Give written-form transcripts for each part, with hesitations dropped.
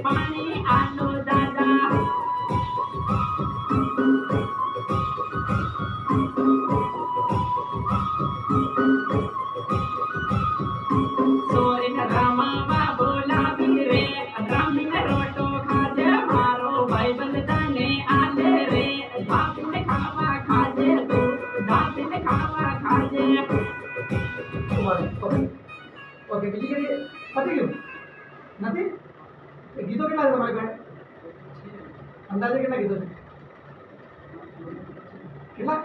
પાણી આલો દાદા સોરીન રામા બોલાવી રે રામીન રોટો ખાજે મારો ભાઈબંધ તને આલે રે ભાભીને ખાવા ખાજે તું ભાભીને ખાવા ખાજે ઓકે બીજી કરી પતી ગયું નથી એ ગીતો કેટલા છે તમારી પાસે અંદાજે કેટલા ગીતો છે કેટલા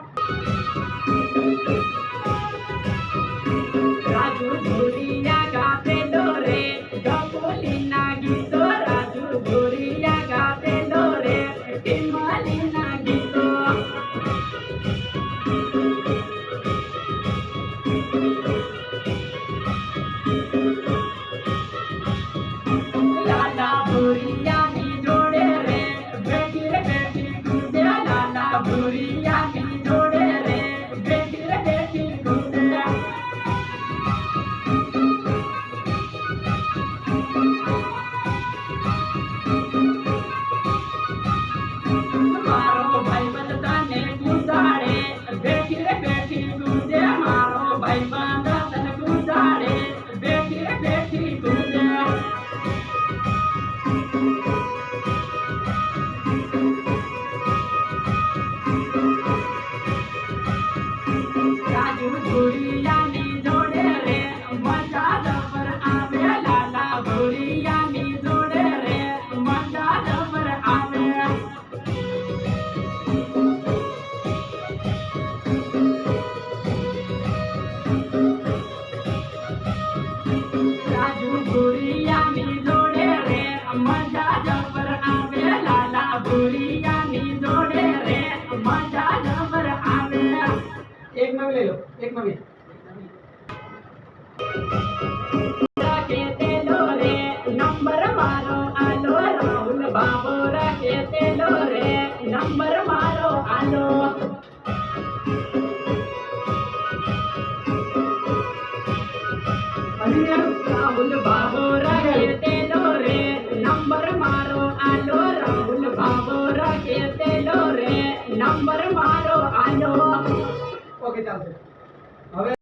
રાજુ ભોરિયા ગાતેલો રે ગપોલીના ગીતો રાજુ ભોરિયા ગાતેલો રે ટીમાલીના ગીતો લાલા ભોરિયાની જોડે રે બેઠી રે બેઠી કૂદે લાલા ભોરિયાની જોડે રે બેઠી રે બેઠી કૂદે મારો ભાઈબંધ તને કૂદાડે બેઠી રે બેઠી કૂદે મારો ભાઈબંધ તને કૂદાડે બેઠી રે બેઠી કૂદે રાજુ ભોરિયાની જોડે રે મજા જબર આવે લાલા ભોરિયાની જોડે રે મજા જબર આવે રાજુ ભોરિયાની જોડે રે મજા જબર આવે લાલા ભોરિયાની જોડે રે મજા જબર આવે એક નવી લઈ લો એક નવી રાખેલો રે નંબર મારો આલો રાહુલ બાબો રાખેલો રે નંબર મારો આલો રાહુલ બાબો રાખેલો રે નંબર મારો આલો રાહુલ બાબો રાખેલો રે નંબર મારો આલો ઓકે ચાલશે હવે